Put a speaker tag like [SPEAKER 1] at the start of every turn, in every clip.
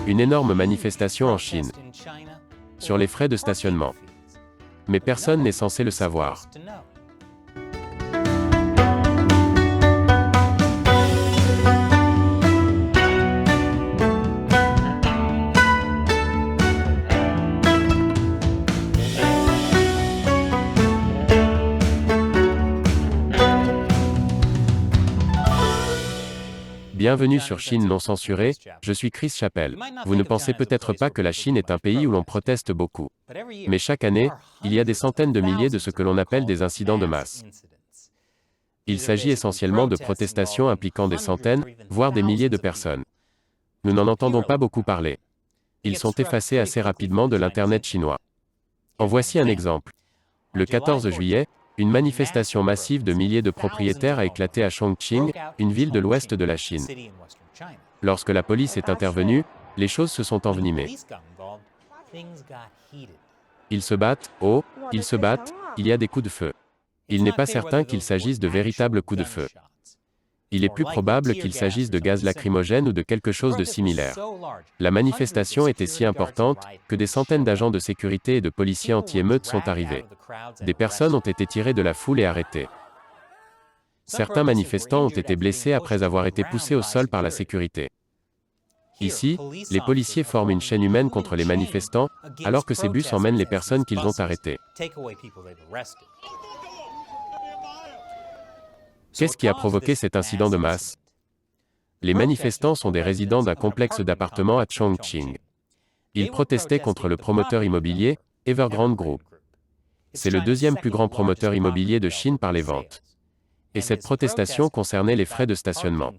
[SPEAKER 1] Une énorme manifestation en Chine sur les frais de stationnement. Mais personne n'est censé le savoir. Bienvenue sur Chine non censurée, je suis Chris Chappell. Vous ne pensez peut-être pas que la Chine est un pays où l'on proteste beaucoup. Mais chaque année, il y a des centaines de milliers de ce que l'on appelle des incidents de masse. Il s'agit essentiellement de protestations impliquant des centaines, voire des milliers de personnes. Nous n'en entendons pas beaucoup parler. Ils sont effacés assez rapidement de l'Internet chinois. En voici un exemple. Le 14 juillet, une manifestation massive de milliers de propriétaires a éclaté à Chongqing, une ville de l'ouest de la Chine. Lorsque la police est intervenue, les choses se sont envenimées. Ils se battent, oh, ils se battent, il y a des coups de feu. Il n'est pas certain qu'il s'agisse de véritables coups de feu. Il est plus probable qu'il s'agisse de gaz lacrymogène ou de quelque chose de similaire. La manifestation était si importante que des centaines d'agents de sécurité et de policiers anti-émeutes sont arrivés. Des personnes ont été tirées de la foule et arrêtées. Certains manifestants ont été blessés après avoir été poussés au sol par la sécurité. Ici, les policiers forment une chaîne humaine contre les manifestants, alors que ces bus emmènent les personnes qu'ils ont arrêtées. Qu'est-ce qui a provoqué cet incident de masse? Les manifestants sont des résidents d'un complexe d'appartements à Chongqing. Ils protestaient contre le promoteur immobilier, Evergrande Group. C'est le deuxième plus grand promoteur immobilier de Chine par les ventes. Et cette protestation concernait les frais de stationnement.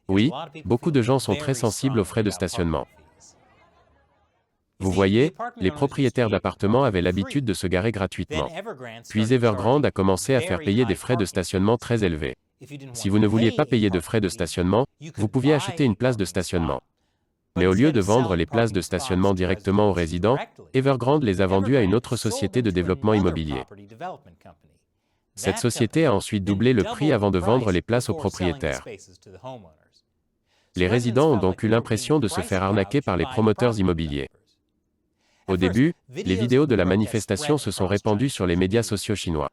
[SPEAKER 1] Oui, beaucoup de gens sont très sensibles aux frais de stationnement. Vous voyez, les propriétaires d'appartements avaient l'habitude de se garer gratuitement. Puis Evergrande a commencé à faire payer des frais de stationnement très élevés. Si vous ne vouliez pas payer de frais de stationnement, vous pouviez acheter une place de stationnement. Mais au lieu de vendre les places de stationnement directement aux résidents, Evergrande les a vendues à une autre société de développement immobilier. Cette société a ensuite doublé le prix avant de vendre les places aux propriétaires. Les résidents ont donc eu l'impression de se faire arnaquer par les promoteurs immobiliers. Au début, les vidéos de la manifestation se sont répandues sur les médias sociaux chinois,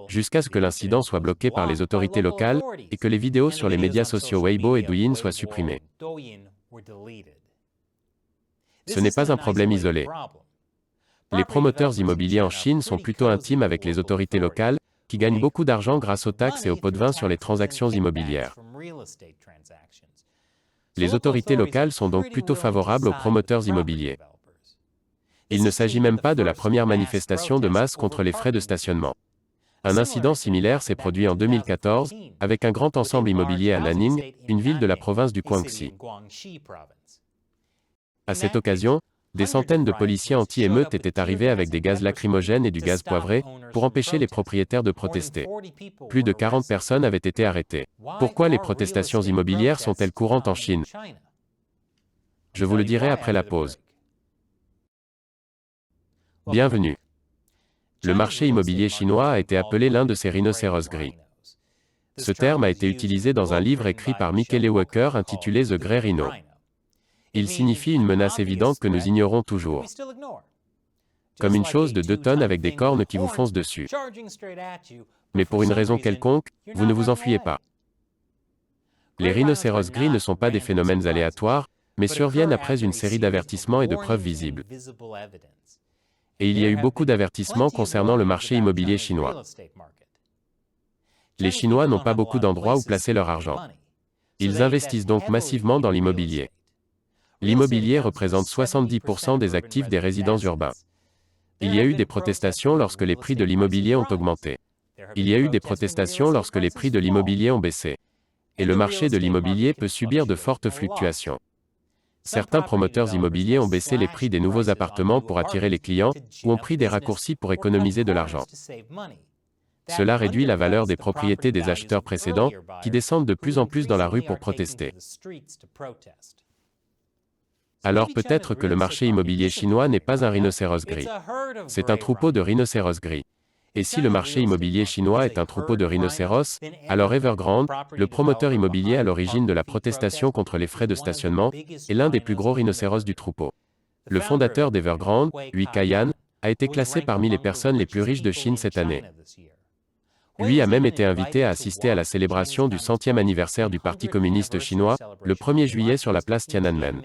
[SPEAKER 1] jusqu'à ce que l'incident soit bloqué par les autorités locales et que les vidéos sur les médias sociaux Weibo et Douyin soient supprimées. Ce n'est pas un problème isolé. Les promoteurs immobiliers en Chine sont plutôt intimes avec les autorités locales, qui gagnent beaucoup d'argent grâce aux taxes et aux pots de vin sur les transactions immobilières. Les autorités locales sont donc plutôt favorables aux promoteurs immobiliers. Il ne s'agit même pas de la première manifestation de masse contre les frais de stationnement. Un incident similaire s'est produit en 2014, avec un grand ensemble immobilier à Nanning, une ville de la province du Guangxi. À cette occasion, des centaines de policiers anti-émeutes étaient arrivés avec des gaz lacrymogènes et du gaz poivré, pour empêcher les propriétaires de protester. Plus de 40 personnes avaient été arrêtées. Pourquoi les protestations immobilières sont-elles courantes en Chine? Je vous le dirai après la pause. Bienvenue. Le marché immobilier chinois a été appelé l'un de ces rhinocéros gris. Ce terme a été utilisé dans un livre écrit par Michele Walker intitulé The Grey Rhino. Il signifie une menace évidente que nous ignorons toujours. Comme une chose de 2 tonnes avec des cornes qui vous foncent dessus. Mais pour une raison quelconque, vous ne vous enfuyez pas. Les rhinocéros gris ne sont pas des phénomènes aléatoires, mais surviennent après une série d'avertissements et de preuves visibles. Et il y a eu beaucoup d'avertissements concernant le marché immobilier chinois. Les Chinois n'ont pas beaucoup d'endroits où placer leur argent. Ils investissent donc massivement dans l'immobilier. L'immobilier représente 70% des actifs des résidents urbains. Il y a eu des protestations lorsque les prix de l'immobilier ont augmenté. Il y a eu des protestations lorsque les prix de l'immobilier ont baissé. Et le marché de l'immobilier peut subir de fortes fluctuations. Certains promoteurs immobiliers ont baissé les prix des nouveaux appartements pour attirer les clients, ou ont pris des raccourcis pour économiser de l'argent. Cela réduit la valeur des propriétés des acheteurs précédents, qui descendent de plus en plus dans la rue pour protester. Alors peut-être que le marché immobilier chinois n'est pas un rhinocéros gris. C'est un troupeau de rhinocéros gris. Et si le marché immobilier chinois est un troupeau de rhinocéros, alors Evergrande, le promoteur immobilier à l'origine de la protestation contre les frais de stationnement, est l'un des plus gros rhinocéros du troupeau. Le fondateur d'Evergrande, Hui Kaiyan, a été classé parmi les personnes les plus riches de Chine cette année. Lui a même été invité à assister à la célébration du 100e anniversaire du Parti communiste chinois, le 1er juillet sur la place Tiananmen.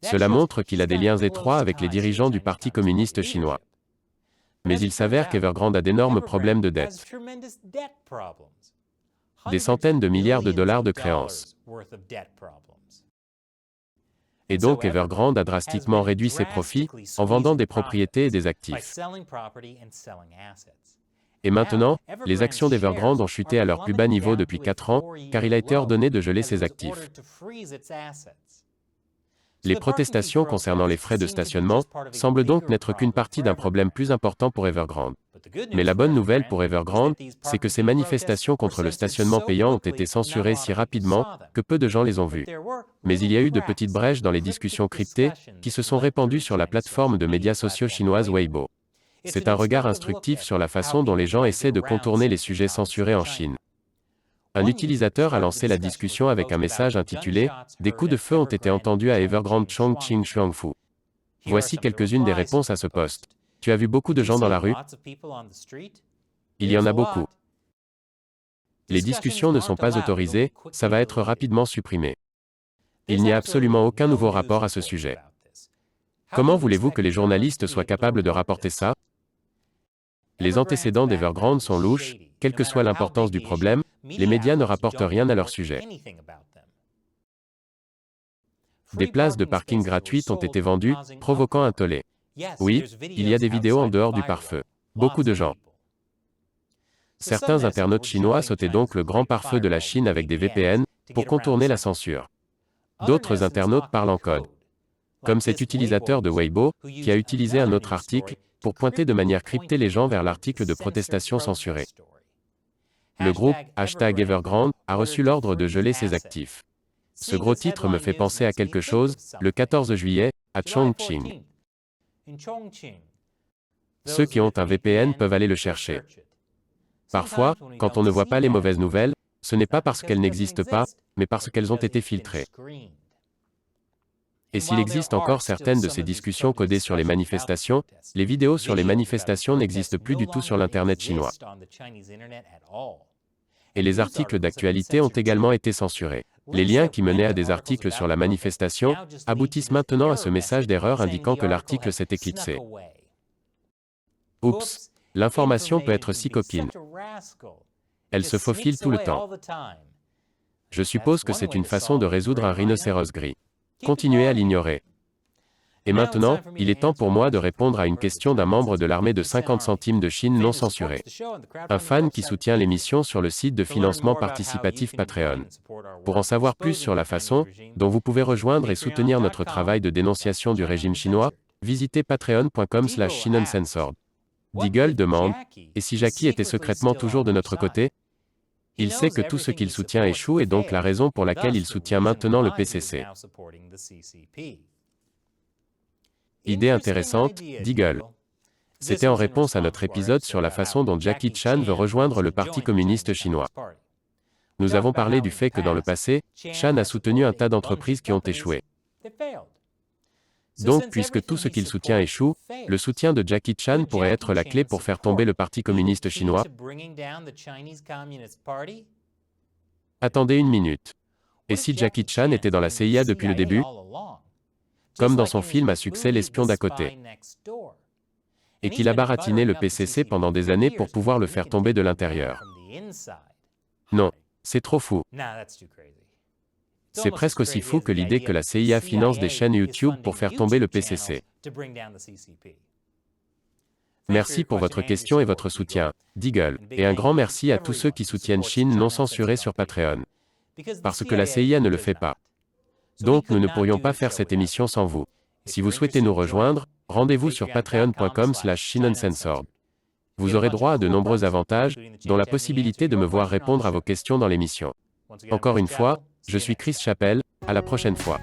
[SPEAKER 1] Cela montre qu'il a des liens étroits avec les dirigeants du Parti communiste chinois. Mais il s'avère qu'Evergrande a d'énormes problèmes de dette. Des centaines de milliards de dollars de créances. Et donc Evergrande a drastiquement réduit ses profits en vendant des propriétés et des actifs. Et maintenant, les actions d'Evergrande ont chuté à leur plus bas niveau depuis 4 ans, car il a été ordonné de geler ses actifs. Les protestations concernant les frais de stationnement semblent donc n'être qu'une partie d'un problème plus important pour Evergrande. Mais la bonne nouvelle pour Evergrande, c'est que ces manifestations contre le stationnement payant ont été censurées si rapidement que peu de gens les ont vues. Mais il y a eu de petites brèches dans les discussions cryptées qui se sont répandues sur la plateforme de médias sociaux chinoise Weibo. C'est un regard instructif sur la façon dont les gens essaient de contourner les sujets censurés en Chine. Un utilisateur a lancé la discussion avec un message intitulé « Des coups de feu ont été entendus à Evergrande Chongqing Shuangfu ». Voici quelques-unes des réponses à ce post. Tu as vu beaucoup de gens dans la rue? Il y en a beaucoup. Les discussions ne sont pas autorisées, ça va être rapidement supprimé. Il n'y a absolument aucun nouveau rapport à ce sujet. Comment voulez-vous que les journalistes soient capables de rapporter ça? Les antécédents d'Evergrande sont louches, quelle que soit l'importance du problème, les médias ne rapportent rien à leur sujet. Des places de parking gratuites ont été vendues, provoquant un tollé. Oui, il y a des vidéos en dehors du pare-feu. Beaucoup de gens. Certains internautes chinois sautaient donc le grand pare-feu de la Chine avec des VPN pour contourner la censure. D'autres internautes parlent en code. Comme cet utilisateur de Weibo, qui a utilisé un autre article pour pointer de manière cryptée les gens vers l'article de protestation censuré. Le groupe #Evergrande a reçu l'ordre de geler ses actifs. Ce gros titre me fait penser à quelque chose, le 14 juillet, à Chongqing. Ceux qui ont un VPN peuvent aller le chercher. Parfois, quand on ne voit pas les mauvaises nouvelles, ce n'est pas parce qu'elles n'existent pas, mais parce qu'elles ont été filtrées. Et s'il existe encore certaines de ces discussions codées sur les manifestations, les vidéos sur les manifestations n'existent plus du tout sur l'Internet chinois. Et les articles d'actualité ont également été censurés. Les liens qui menaient à des articles sur la manifestation aboutissent maintenant à ce message d'erreur indiquant que l'article s'est éclipsé. Oups, l'information peut être si coquine. Elle se faufile tout le temps. Je suppose que c'est une façon de résoudre un rhinocéros gris. Continuez à l'ignorer. Et maintenant, il est temps pour moi de répondre à une question d'un membre de l'armée de 50 centimes de Chine non censuré. Un fan qui soutient l'émission sur le site de financement participatif Patreon. Pour en savoir plus sur la façon dont vous pouvez rejoindre et soutenir notre travail de dénonciation du régime chinois, visitez patreon.com/ChinunCensored. Deagle demande, et si Jackie était secrètement toujours de notre côté? Il sait que tout ce qu'il soutient échoue et donc la raison pour laquelle il soutient maintenant le PCC. Idée intéressante, Deagle. C'était en réponse à notre épisode sur la façon dont Jackie Chan veut rejoindre le Parti communiste chinois. Nous avons parlé du fait que dans le passé, Chan a soutenu un tas d'entreprises qui ont échoué. Donc, puisque tout ce qu'il soutient échoue, le soutien de Jackie Chan pourrait être la clé pour faire tomber le Parti communiste chinois. Attendez une minute. Et si Jackie Chan était dans la CIA depuis le début? Comme dans son film à succès L'espion d'à côté. Et qu'il a baratiné le PCC pendant des années pour pouvoir le faire tomber de l'intérieur. Non, c'est trop fou. C'est presque aussi fou que l'idée que la CIA finance des chaînes YouTube pour faire tomber le PCC. Merci pour votre question et votre soutien, Deagle, et un grand merci à tous ceux qui soutiennent Chine non censurée sur Patreon. Parce que la CIA ne le fait pas. Donc nous ne pourrions pas faire cette émission sans vous. Si vous souhaitez nous rejoindre, rendez-vous sur patreon.com/ChinunCensored. Vous aurez droit à de nombreux avantages, dont la possibilité de me voir répondre à vos questions dans l'émission. Encore une fois, je suis Chris Chappell, à la prochaine fois.